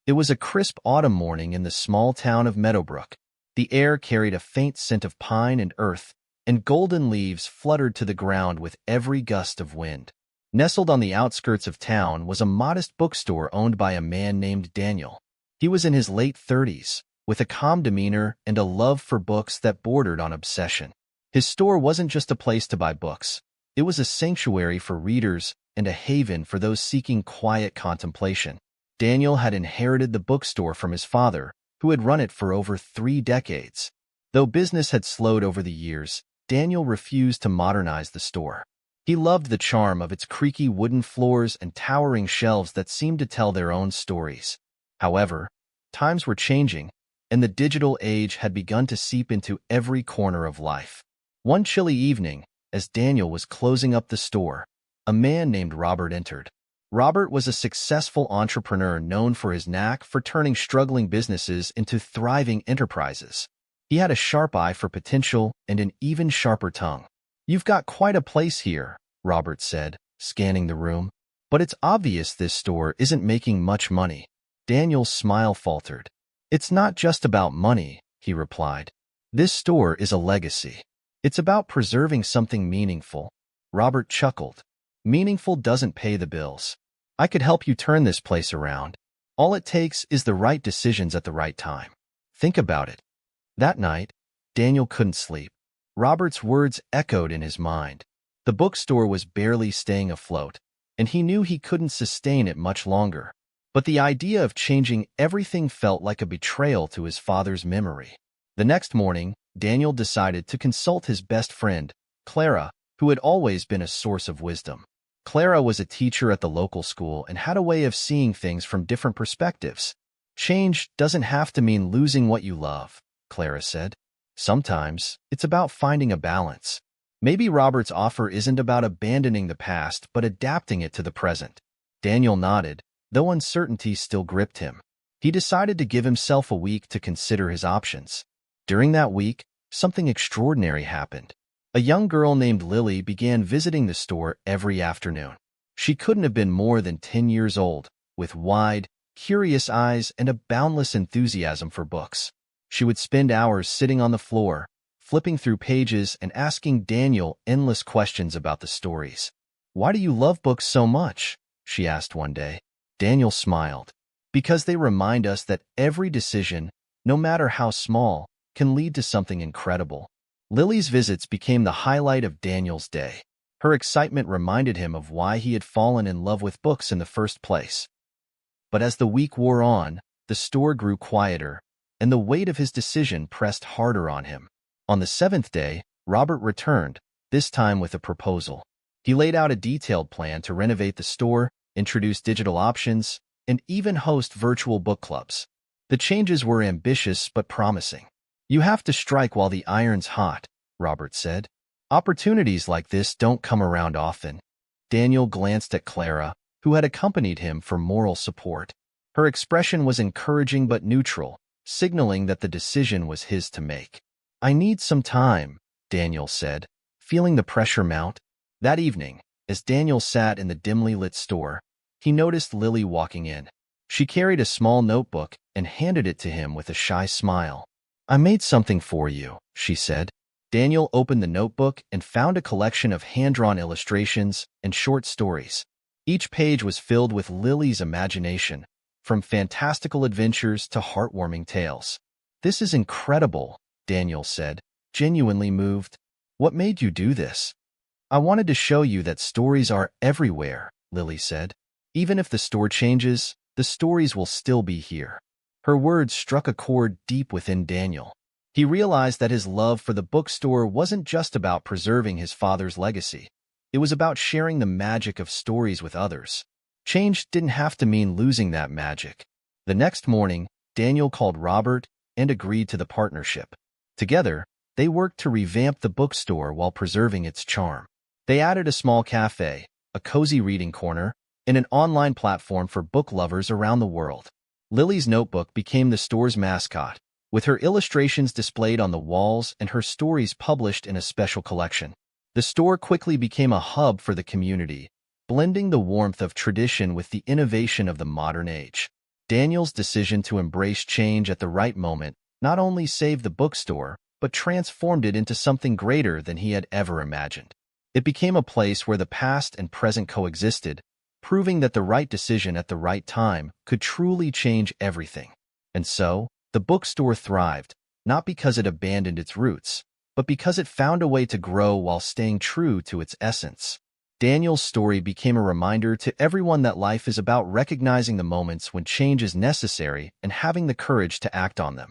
It was a crisp autumn morning in the small town of Meadowbrook. The air carried a faint scent of pine and earth, and golden leaves fluttered to the ground with every gust of wind. Nestled on the outskirts of town was a modest bookstore owned by a man named Daniel. He was in his late 30s, with a calm demeanor and a love for books that bordered on obsession. His store wasn't just a place to buy books. It was a sanctuary for readers and a haven for those seeking quiet contemplation. Daniel had inherited the bookstore from his father, who had run it for over 3 decades. Though business had slowed over the years, Daniel refused to modernize the store. He loved the charm of its creaky wooden floors and towering shelves that seemed to tell their own stories. However, times were changing, and the digital age had begun to seep into every corner of life. One chilly evening, as Daniel was closing up the store, a man named Robert entered. Robert was a successful entrepreneur known for his knack for turning struggling businesses into thriving enterprises. He had a sharp eye for potential and an even sharper tongue. "You've got quite a place here," Robert said, scanning the room. "But it's obvious this store isn't making much money." Daniel's smile faltered. "It's not just about money," he replied. "This store is a legacy. It's about preserving something meaningful." Robert chuckled. "Meaningful doesn't pay the bills. I could help you turn this place around. All it takes is the right decisions at the right time. Think about it." That night, Daniel couldn't sleep. Robert's words echoed in his mind. The bookstore was barely staying afloat, and he knew he couldn't sustain it much longer. But the idea of changing everything felt like a betrayal to his father's memory. The next morning, Daniel decided to consult his best friend, Clara, who had always been a source of wisdom. Clara was a teacher at the local school and had a way of seeing things from different perspectives. "Change doesn't have to mean losing what you love," Clara said. "Sometimes it's about finding a balance." Maybe Robert's offer isn't about abandoning the past, but adapting it to the present. Daniel nodded, though uncertainty still gripped him. He decided to give himself a week to consider his options. During that week, something extraordinary happened. A young girl named Lily began visiting the store every afternoon. She couldn't have been more than 10 years old, with wide, curious eyes and a boundless enthusiasm for books. She would spend hours sitting on the floor, flipping through pages and asking Daniel endless questions about the stories. "Why do you love books so much?" she asked one day. Daniel smiled. "Because they remind us that every decision, no matter how small, can lead to something incredible." Lily's visits became the highlight of Daniel's day. Her excitement reminded him of why he had fallen in love with books in the first place. But as the week wore on, the store grew quieter, and the weight of his decision pressed harder on him. On the 7th day, Robert returned, this time with a proposal. He laid out a detailed plan to renovate the store, introduce digital options, and even host virtual book clubs. The changes were ambitious but promising. "You have to strike while the iron's hot," Robert said. "Opportunities like this don't come around often." Daniel glanced at Clara, who had accompanied him for moral support. Her expression was encouraging but neutral, signaling that the decision was his to make. "I need some time," Daniel said, feeling the pressure mount. That evening, as Daniel sat in the dimly lit store, he noticed Lily walking in. She carried a small notebook and handed it to him with a shy smile. "I made something for you," she said. Daniel opened the notebook and found a collection of hand-drawn illustrations and short stories. Each page was filled with Lily's imagination, from fantastical adventures to heartwarming tales. "This is incredible," Daniel said, genuinely moved. "What made you do this?" "I wanted to show you that stories are everywhere," Lily said. "Even if the store changes, the stories will still be here." Her words struck a chord deep within Daniel. He realized that his love for the bookstore wasn't just about preserving his father's legacy. It was about sharing the magic of stories with others. Change didn't have to mean losing that magic. The next morning, Daniel called Robert and agreed to the partnership. Together, they worked to revamp the bookstore while preserving its charm. They added a small cafe, a cozy reading corner, and an online platform for book lovers around the world. Lily's notebook became the store's mascot, with her illustrations displayed on the walls and her stories published in a special collection. The store quickly became a hub for the community, blending the warmth of tradition with the innovation of the modern age. Daniel's decision to embrace change at the right moment not only saved the bookstore, but transformed it into something greater than he had ever imagined. It became a place where the past and present coexisted, proving that the right decision at the right time could truly change everything. And so, the bookstore thrived, not because it abandoned its roots, but because it found a way to grow while staying true to its essence. Daniel's story became a reminder to everyone that life is about recognizing the moments when change is necessary and having the courage to act on them.